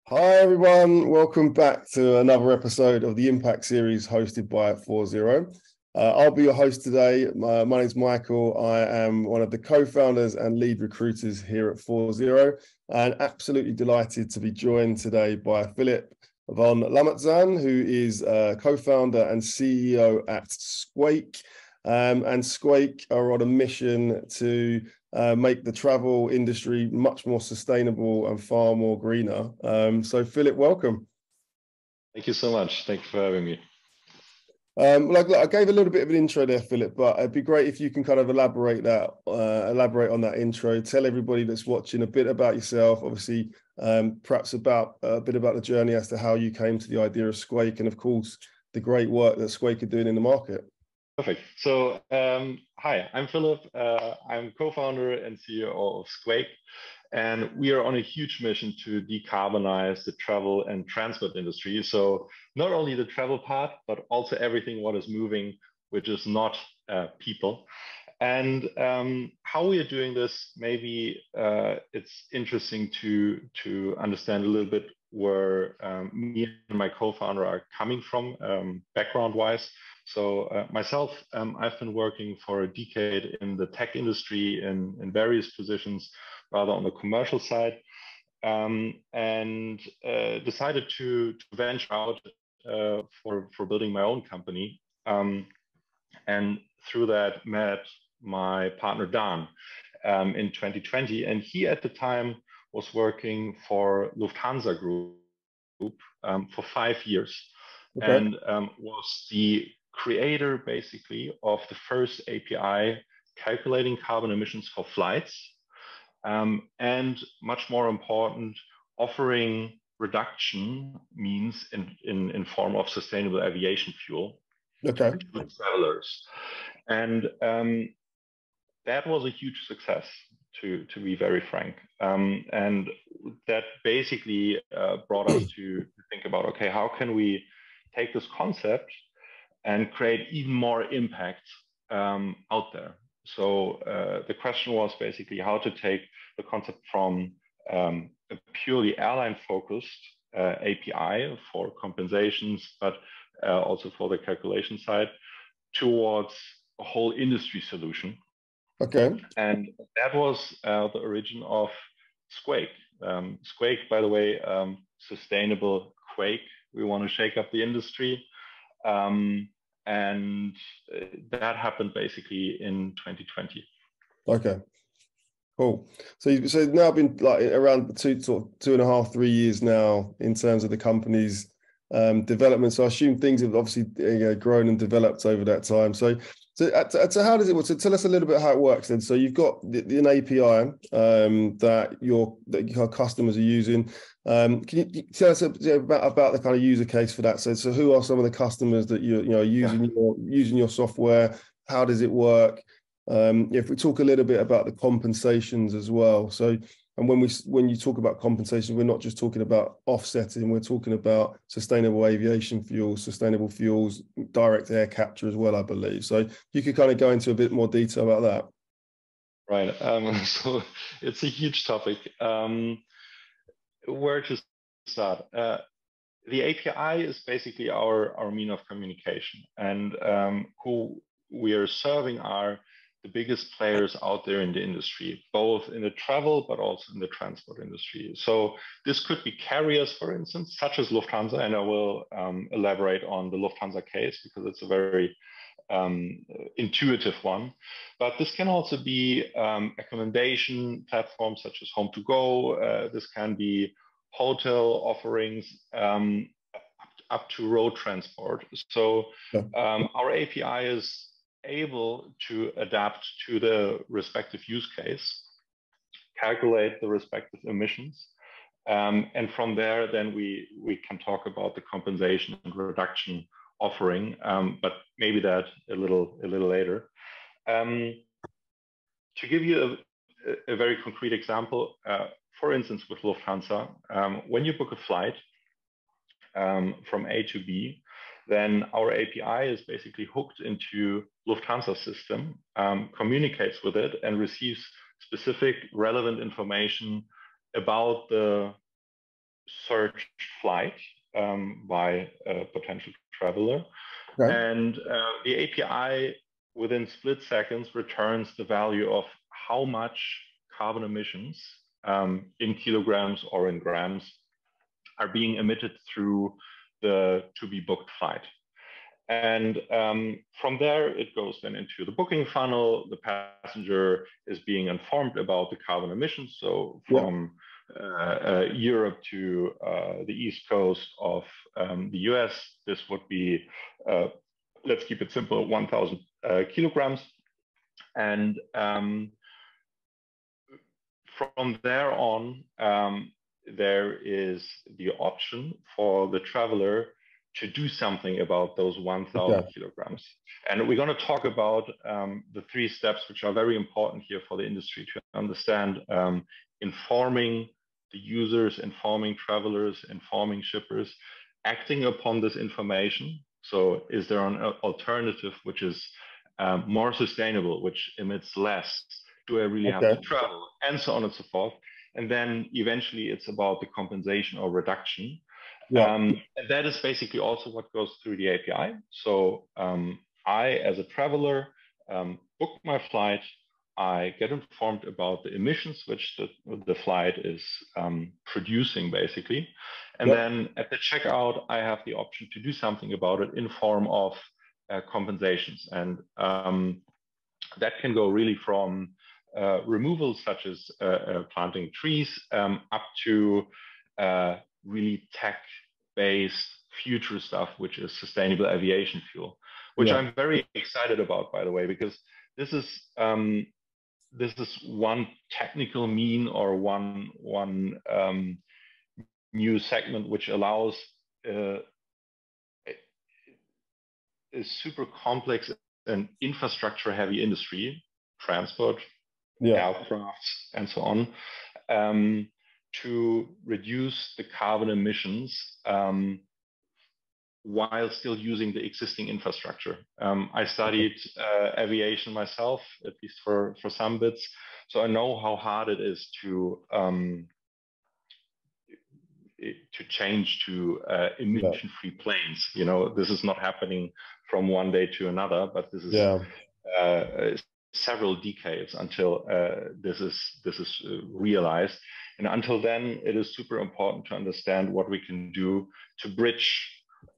Hi everyone, welcome back to another episode of the Impact Series hosted by 40. I'll be your host today. My name's Michael. I am one of the co-founders and lead recruiters here at 40, and absolutely delighted to be joined today by Philipp von Lamezan, who is co-founder and CEO at SQUAKE. And SQUAKE are on a mission to make the travel industry much more sustainable and far more greener. So Philipp, welcome. Thank you so much. Thank you for having me. I gave a little bit of an intro there, Philipp, but it'd be great if you can kind of elaborate on that intro. Tell everybody that's watching a bit about yourself, obviously, perhaps about a bit about the journey as to how you came to the idea of SQUAKE, and of course, the great work that SQUAKE are doing in the market. Perfect. So, hi, I'm Philipp. I'm co-founder and CEO of SQUAKE, and we are on a huge mission to decarbonize the travel and transport industry. So not only the travel part, but also everything what is moving, which is not people. And how we are doing this, maybe it's interesting to understand a little bit where me and my co-founder are coming from background-wise. So myself, I've been working for a decade in the tech industry in various positions, rather on the commercial side, and decided to venture out for building my own company. And through that, met my partner Dan in 2020, and he at the time was working for Lufthansa Group for 5 years, okay, and was the creator basically of the first API calculating carbon emissions for flights, and much more important, offering reduction means in form of sustainable aviation fuel, okay, to travelers. And that was a huge success, to be very frank. And that basically brought us to think about, okay, how can we take this concept and create even more impact out there? So the question was basically how to take the concept from a purely airline-focused API for compensations, but also for the calculation side, towards a whole industry solution. Okay. And that was the origin of SQUAKE. SQUAKE, by the way, sustainable quake. We want to shake up the industry. And that happened basically in 2020. Okay, cool. So now been like around 2.5, 3 years now in terms of the company's development. So I assume things have obviously grown and developed over that time. So how does it work? So tell us a little bit how it works then. So you've got an API that your customers are using. Can you tell us about the kind of user case for that? So who are some of the customers that you're using your software? How does it work? If we talk a little bit about the compensations as well. So, and when you talk about compensation, we're not just talking about offsetting, we're talking about sustainable aviation fuels, sustainable fuels, direct air capture as well, I believe. So you could kind of go into a bit more detail about that. Right. So it's a huge topic. Where to start? The API is basically our mean of communication, and who we are serving are the biggest players out there in the industry, both in the travel, but also in the transport industry. So this could be carriers, for instance, such as Lufthansa, and I will elaborate on the Lufthansa case because it's a very intuitive one. But this can also be accommodation platforms such as Home2Go. This can be hotel offerings, up to road transport. So our API is able to adapt to the respective use case, calculate the respective emissions, and from there, then we can talk about the compensation and reduction offering, but maybe that a little later. To give you a very concrete example, for instance, with Lufthansa, when you book a flight from A to B, then our API is basically hooked into Lufthansa system, communicates with it, and receives specific relevant information about the searched flight by a potential traveler. Okay. And the API within split seconds returns the value of how much carbon emissions in kilograms or in grams are being emitted through the to-be booked flight. And from there, it goes then into the booking funnel. The passenger is being informed about the carbon emissions. So from Europe to the East Coast of the US, this would be, let's keep it simple, 1,000 kilograms. And from there on, there is the option for the traveler to do something about those 1,000 kilograms. And we're going to talk about the 3 steps, which are very important here for the industry to understand, informing the users, informing travelers, informing shippers, acting upon this information. So is there an alternative which is more sustainable, which emits less? Do I really have to travel? And so on and so forth. And then eventually it's about the compensation or reduction. And that is basically also what goes through the API. So I, as a traveler, book my flight. I get informed about the emissions which the flight is producing, basically. And then at the checkout, I have the option to do something about it in form of compensations. And that can go really from removals such as planting trees up to really tech-based future stuff, which is sustainable aviation fuel, which I'm very excited about, by the way, because this is one technical mean or one new segment which allows a super complex and infrastructure-heavy industry, transport, aircrafts, and so on, to reduce the carbon emissions while still using the existing infrastructure. I studied aviation myself, at least for some bits, so I know how hard it is to change to emission-free planes. You know, this is not happening from one day to another, but this is several decades until this is realized. And until then, it is super important to understand what we can do to bridge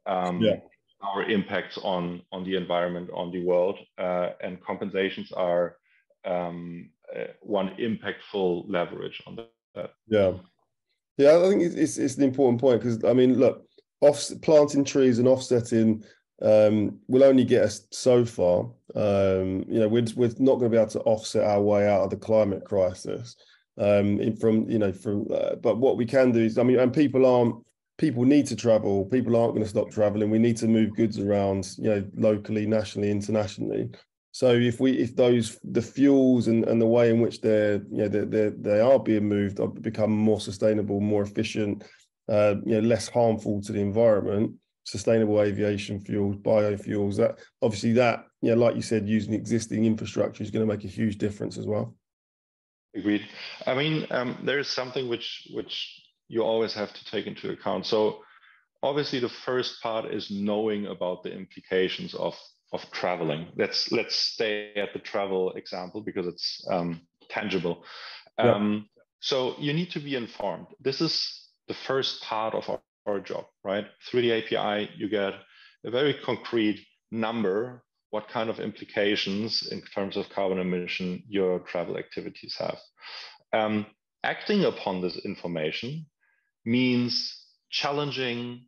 our impacts on the environment, on the world, and compensations are one impactful leverage on that. Yeah, I think it's an important point, because I mean, look, planting trees and offsetting will only get us so far. You know, we're not going to be able to offset our way out of the climate crisis. But what we can do is, I mean, and people need to travel. People aren't going to stop traveling. We need to move goods around, you know, locally, nationally, internationally. So if the fuels and the way in which they are being moved become more sustainable, more efficient, you know, less harmful to the environment, sustainable aviation fuels, biofuels, that obviously you know, like you said, using existing infrastructure is going to make a huge difference as well. Agreed. I mean, there is something which you always have to take into account. So obviously the first part is knowing about the implications of traveling. Let's stay at the travel example because it's tangible. So you need to be informed. This is the first part of our job, right? Through the API, you get a very concrete number, what kind of implications in terms of carbon emission your travel activities have. Acting upon this information means challenging,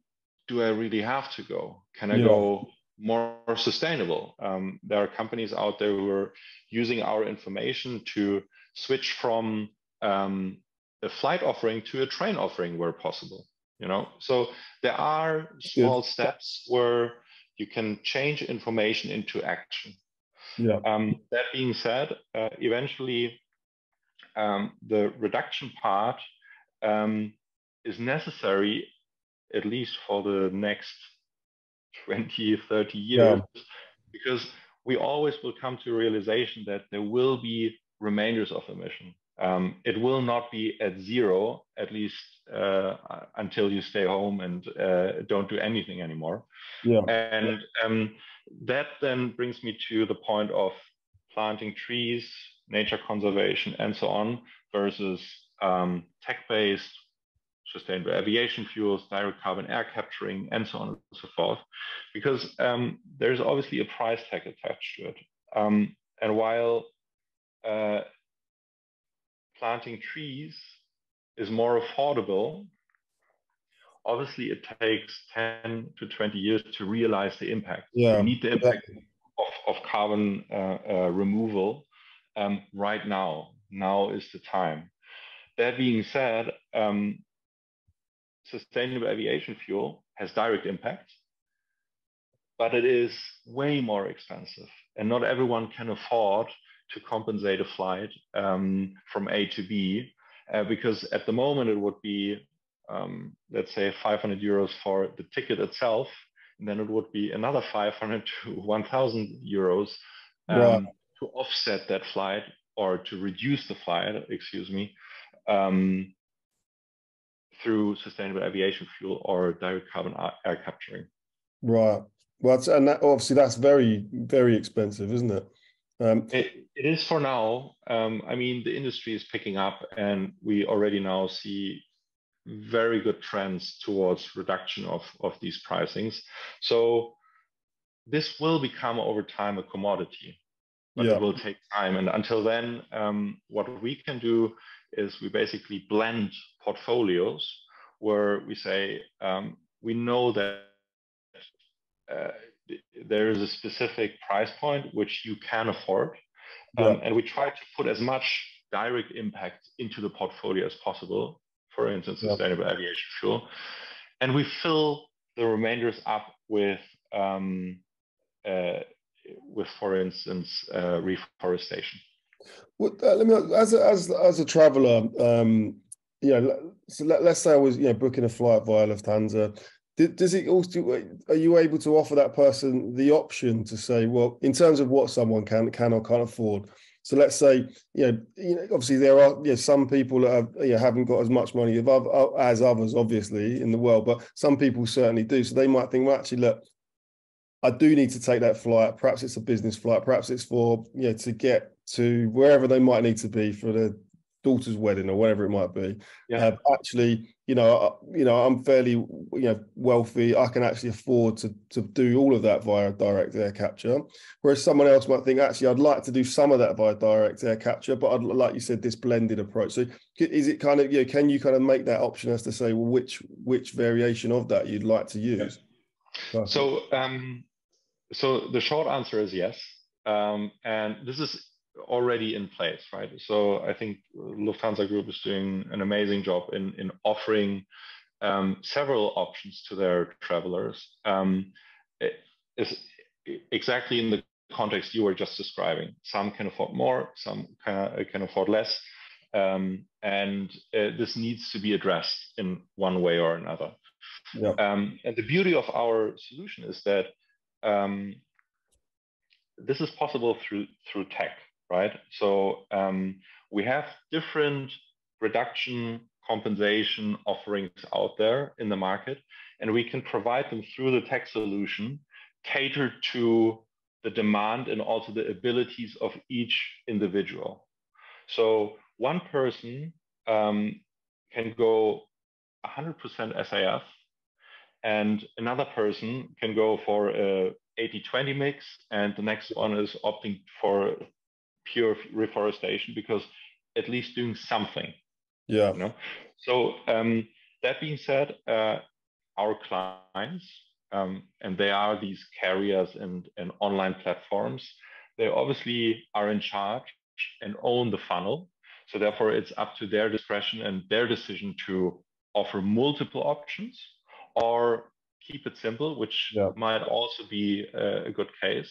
do I really have to go? Can I go more sustainable? There are companies out there who are using our information to switch from a flight offering to a train offering where possible. You know, so there are small steps where you can change information into action. That being said, eventually the reduction part is necessary, at least for the next 20, 30 years, because we always will come to a realization that there will be remainders of emission. It will not be at zero, at least until you stay home and don't do anything anymore. Yeah. And that then brings me to the point of planting trees, nature conservation, and so on, versus tech-based sustainable aviation fuels, direct carbon air capturing, and so on and so forth, because there's obviously a price tag attached to it. And while planting trees is more affordable, obviously it takes 10 to 20 years to realize the impact. Yeah. You need the impact of carbon removal right now. Now is the time. That being said, sustainable aviation fuel has direct impact, but it is way more expensive, and not everyone can afford to compensate a flight from A to B, because at the moment it would be, let's say, 500 euros for the ticket itself, and then it would be another 500 to 1,000 euros to offset that flight, or to reduce the flight, excuse me, through sustainable aviation fuel or direct carbon air capturing. Right. Well, and that, obviously that's very, very expensive, isn't it? It is for now. I mean, the industry is picking up, and we already now see very good trends towards reduction of these pricings. So this will become over time a commodity, but it will take time. And until then, what we can do is we basically blend portfolios where we say, we know that there is a specific price point which you can afford. And we try to put as much direct impact into the portfolio as possible, for instance, sustainable aviation fuel. And we fill the remainders up with for instance, reforestation. Well, let me, as a traveler, so let's say I was booking a flight via Lufthansa. Does it also, are you able to offer that person the option to say, well, in terms of what someone can or can't afford? So let's say, obviously there are some people that have, haven't got as much money as others, obviously, in the world, but some people certainly do. So they might think, well, actually, look, I do need to take that flight. Perhaps it's a business flight. Perhaps it's for, to get to wherever they might need to be for their daughter's wedding or whatever it might be. Actually, I'm fairly, wealthy. I can actually afford to do all of that via direct air capture. Whereas someone else might think, actually, I'd like to do some of that via direct air capture, but I'd, like you said, this blended approach. So is it kind of, can you kind of make that option as to say, well, which variation of that you'd like to use? So, so the short answer is yes. And this is already in place, right? So I think Lufthansa Group is doing an amazing job in offering several options to their travelers. It is exactly in the context you were just describing. Some can afford more, some can afford less. And this needs to be addressed in one way or another. And the beauty of our solution is that this is possible through tech, right? So we have different reduction compensation offerings out there in the market, and we can provide them through the tech solution, catered to the demand and also the abilities of each individual. So one person can go 100% SAF, and another person can go for a 80-20 mix, and the next one is opting for pure reforestation, because at least doing something. So that being said, our clients, and they are these carriers and online platforms, they obviously are in charge and own the funnel. So therefore, it's up to their discretion and their decision to offer multiple options, or keep it simple, which might also be a good case,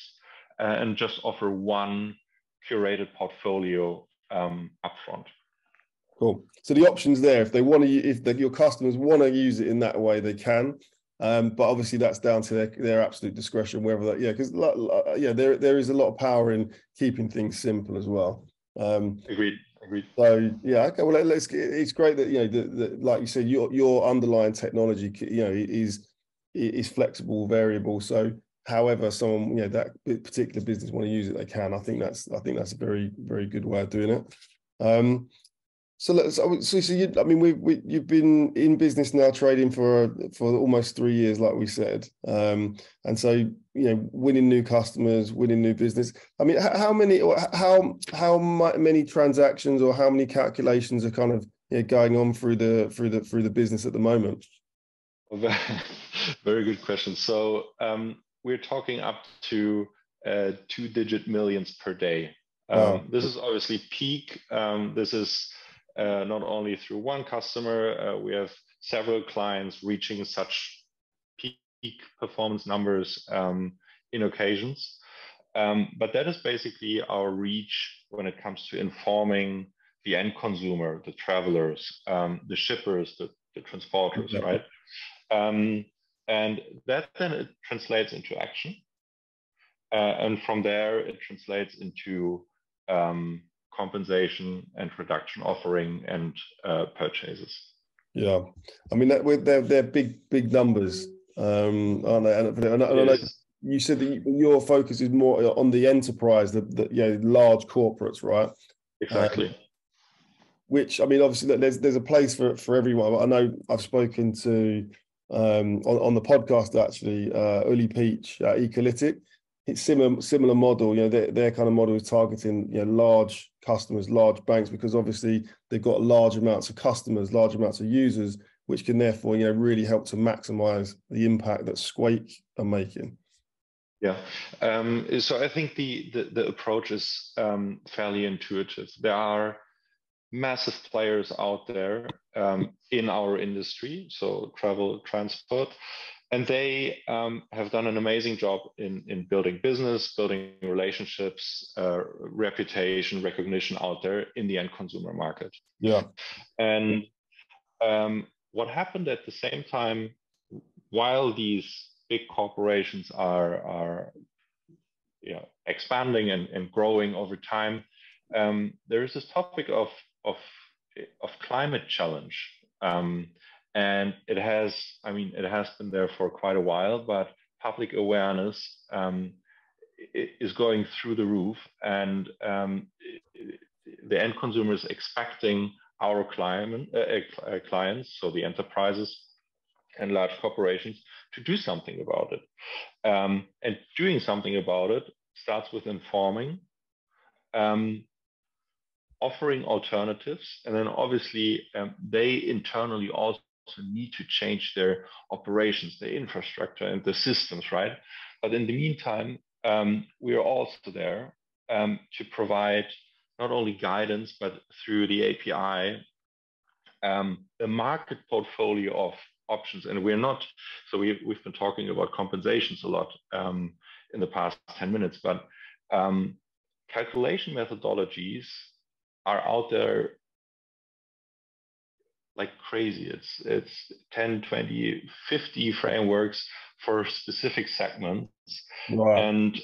and just offer one curated portfolio upfront. Cool. So the options there, if they want to, your customers want to use it in that way, they can. But obviously that's down to their absolute discretion, whether that, because there is a lot of power in keeping things simple as well. Agreed. So yeah, okay. Well, it's great that like you said, your underlying technology is flexible, variable. So however someone that particular business want to use it, they can. I think that's a very, very good way of doing it. So you've been in business now, trading for almost 3 years, like we said, and so winning new customers, winning new business. I mean, how many transactions or how many calculations are kind of going on through the business at the moment? Very good question. So we're talking up to 2-digit millions per day. Wow. This is obviously peak. This is not only through one customer, we have several clients reaching such peak performance numbers in occasions. But that is basically our reach when it comes to informing the end consumer, the travelers, the shippers, the transporters, right? And that then it translates into action. And from there, it translates into compensation and reduction offering and purchases. Yeah, I mean they're big numbers, aren't they? And I know you said that your focus is more on the enterprise, the large corporates, right? Exactly. Which, I mean, obviously there's a place for everyone. I know I've spoken to on the podcast actually, Uli Peach at Ecolytic. It's similar model. Their kind of model is targeting large customers, large banks, because obviously they've got large amounts of customers, large amounts of users, which can therefore really help to maximize the impact that SQUAKE are making. Yeah. So I think the approach is fairly intuitive. There are massive players out there in our industry, so travel, transport, and they have done an amazing job in building business, building relationships, reputation, recognition out there in the end consumer market. Yeah. And what happened at the same time, while these big corporations are expanding and growing over time, there is this topic of climate challenge. And it has been there for quite a while, but public awareness is going through the roof, and the end consumer is expecting our clients, so the enterprises and large corporations, to do something about it. And doing something about it starts with informing, offering alternatives, and then obviously they internally also need to change their operations, their infrastructure and the systems, right? But in the meantime, we are also there to provide not only guidance, but through the API, a market portfolio of options. And we're not, so we've been talking about compensations a lot in the past 10 minutes, but calculation methodologies are out there like crazy. It's 10, 20, 50 frameworks for specific segments. Wow. And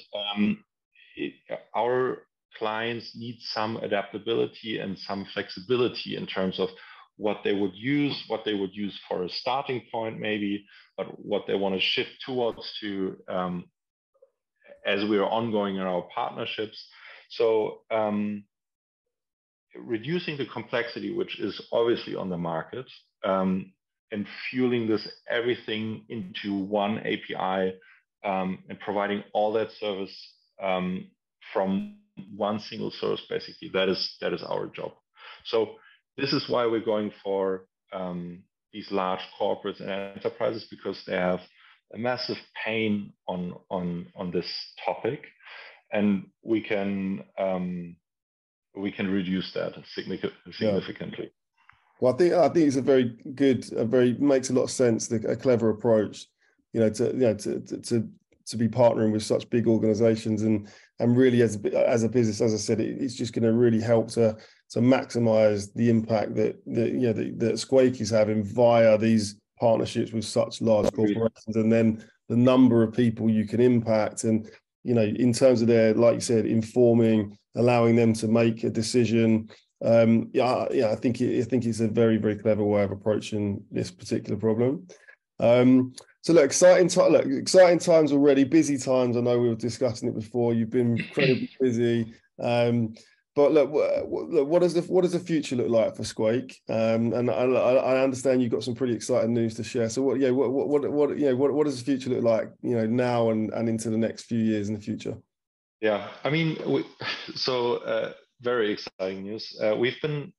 our clients need some adaptability and some flexibility in terms of what they would use for a starting point maybe, but what they want to shift towards to as we are ongoing in our partnerships. So reducing the complexity, which is obviously on the market, and fueling this everything into one API, and providing all that service from one single source, basically. That is our job. So this is why we're going for these large corporates and enterprises, because they have a massive pain on this topic, and we can reduce that significantly. Yeah. Well, I think it's a very good, makes a lot of sense, a clever approach, to be partnering with such big organizations, and really as a business, as I said, it's just going to really help to maximize the impact that SQUAKE is having via these partnerships with such large corporations, and then the number of people you can impact, and in terms of their, like you said, informing, allowing them to make a decision. I think it's a very, very clever way of approaching this particular problem. So look, exciting times already, busy times. I know we were discussing it before. You've been incredibly busy. But look, what does the future look like for SQUAKE? And I understand you've got some pretty exciting news to share. So what does the future look like, now and into the next few years in the future? Yeah, I mean, very exciting news. We've been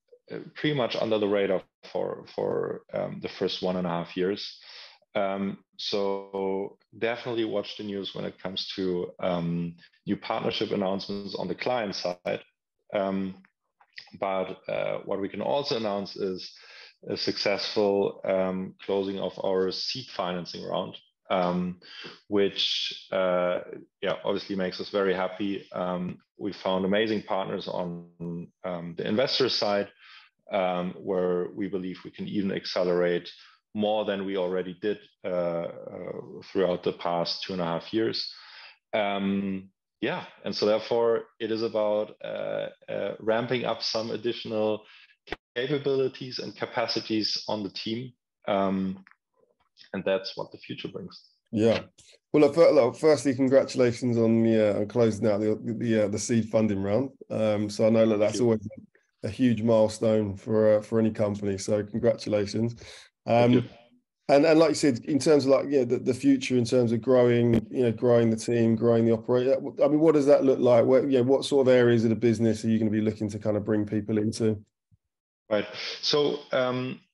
pretty much under the radar for the first 1.5 years. So definitely watch the news when it comes to new partnership announcements on the client side. But what we can also announce is a successful closing of our seed financing round, which obviously makes us very happy. We found amazing partners on the investor side, where we believe we can even accelerate more than we already did throughout the past 2.5 years. And so therefore it is about ramping up some additional capabilities and capacities on the team, and that's what the future brings. Yeah. Well, look, firstly, congratulations on closing out the seed funding round. So I know that that's always a huge milestone for any company. So congratulations. Thank you. And like you said, in terms of the future, in terms of growing the team, growing the operation. I mean, what does that look like? What sort of areas of the business are you going to be looking to kind of bring people into? Right. So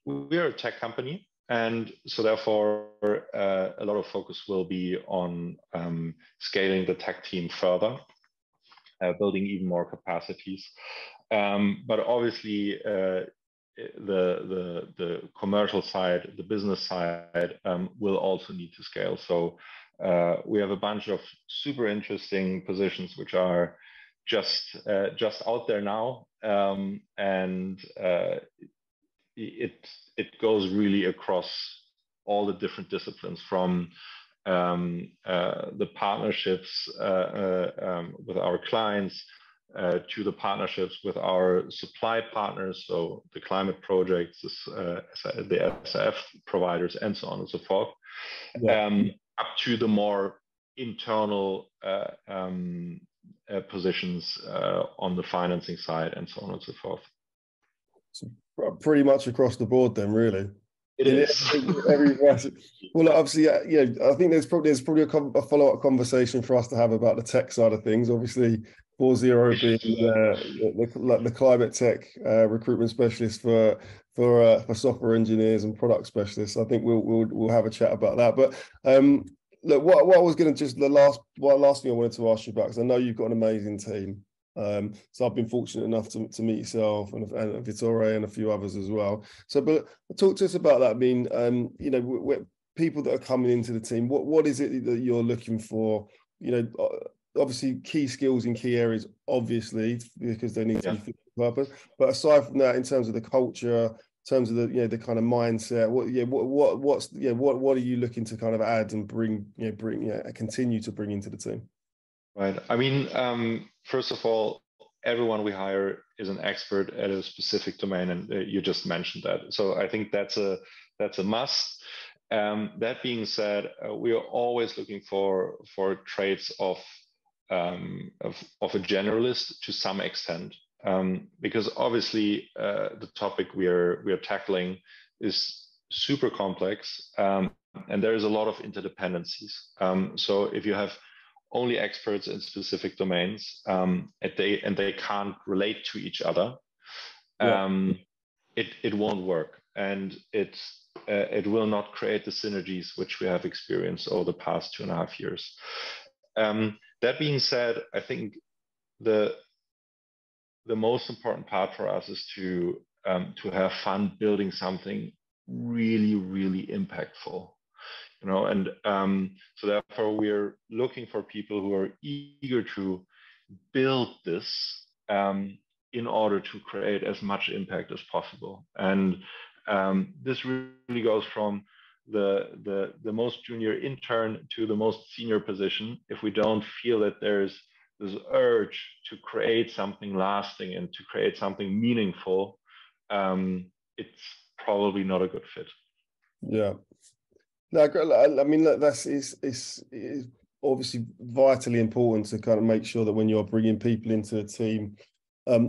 we're a tech company, and so therefore a lot of focus will be on scaling the tech team further, building even more capacities. But obviously, the commercial side, the business side, will also need to scale. So we have a bunch of super interesting positions which are just out there now, and it goes really across all the different disciplines, from the partnerships with our clients, to the partnerships with our supply partners, so the climate projects, the SAF providers, and so on and so forth, up to the more internal positions on the financing side, and so on and so forth. So pretty much across the board, then, really. It is. Well, obviously, I think there's probably a follow-up conversation for us to have about the tech side of things. Obviously, 40 being the climate tech recruitment specialist for software engineers and product specialists. I think we'll have a chat about that. But look, what I was going to the last thing I wanted to ask you about, because I know you've got an amazing team. So I've been fortunate enough to meet yourself and Vittore and a few others as well. So, but talk to us about that. I mean, people that are coming into the team, what is it that you're looking for? Obviously key skills in key areas, obviously, because they need to be fit for purpose. But aside from that, in terms of the culture, in terms of the kind of mindset, what are you looking to kind of add and continue to bring into the team? Right. I mean, first of all, everyone we hire is an expert at a specific domain, and you just mentioned that. So I think that's a must. That being said, we are always looking for traits of a generalist to some extent, because obviously the topic we are tackling is super complex, and there is a lot of interdependencies. So if you have only experts in specific domains, and they can't relate to each other, it won't work, and it will not create the synergies which we have experienced over the past 2.5 years. That being said, I think the most important part for us is to have fun building something really, really impactful. And so therefore we're looking for people who are eager to build this in order to create as much impact as possible. And this really goes from the most junior intern to the most senior position, if we don't feel that there's this urge to create something lasting and to create something meaningful, it's probably not a good fit. Yeah. No, I mean, look, it's obviously vitally important to kind of make sure that when you're bringing people into a team,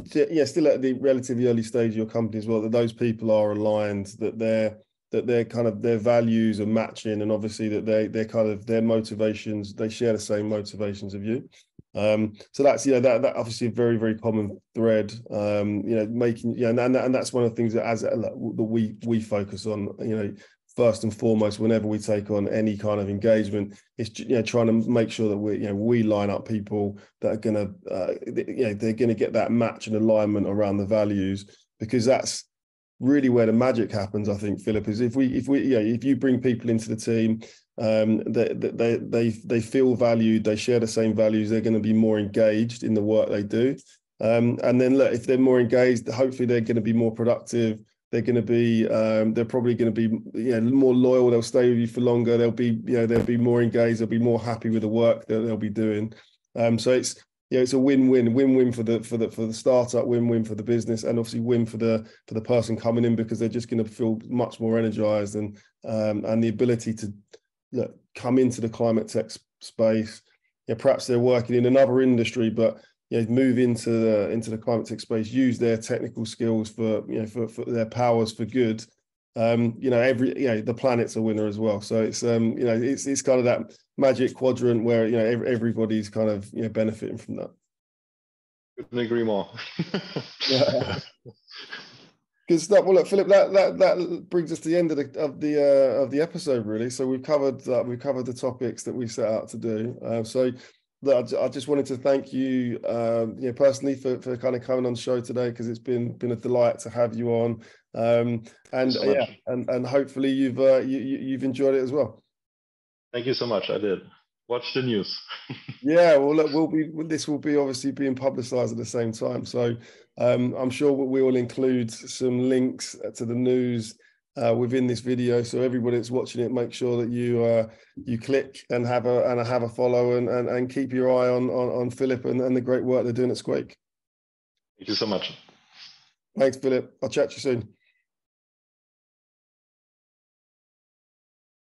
still at the relatively early stage of your company as well, that those people are aligned, that they're kind of their values are matching, and obviously that they're kind of their motivations, they share the same motivations of you. So that's that obviously a very, very common thread. Making and that's one of the things that we focus on. First and foremost, whenever we take on any kind of engagement, is trying to make sure that we line up people that are going to they're going to get that match and alignment around the values, because that's really where the magic happens. I think, Philip, is if you bring people into the team, they feel valued, they share the same values, they're going to be more engaged in the work they do, and then look, if they're more engaged, hopefully they're going to be more productive. They're going to be, they're probably going to be, more loyal. They'll stay with you for longer. They'll be more engaged. They'll be more happy with the work that they'll be doing. So it's a win-win for the startup, win-win for the business, and obviously win for the person coming in, because they're just going to feel much more energized and the ability to come into the climate tech space. Perhaps they're working in another industry, but move into the climate tech space, use their technical skills for their powers for good. The planet's a winner as well. So it's it's kind of that magic quadrant where everybody's kind of benefiting from that. Couldn't agree more. Yeah. Good stuff. Well, look, Philip, that brings us to the end of the episode, really. So we've covered the topics that we set out to do. I just wanted to thank you, personally for kind of coming on the show today, because it's been a delight to have you on, and hopefully you've enjoyed it as well. Thank you so much. I did. Watch the news. Yeah, well, look, this will be obviously being publicised at the same time, so I'm sure we will include some links to the news within this video, so everybody that's watching it, make sure that you click and have a follow and keep your eye on Philip and the great work they're doing at SQUAKE. Thank you so much. Thanks, Philip. I'll chat to you soon.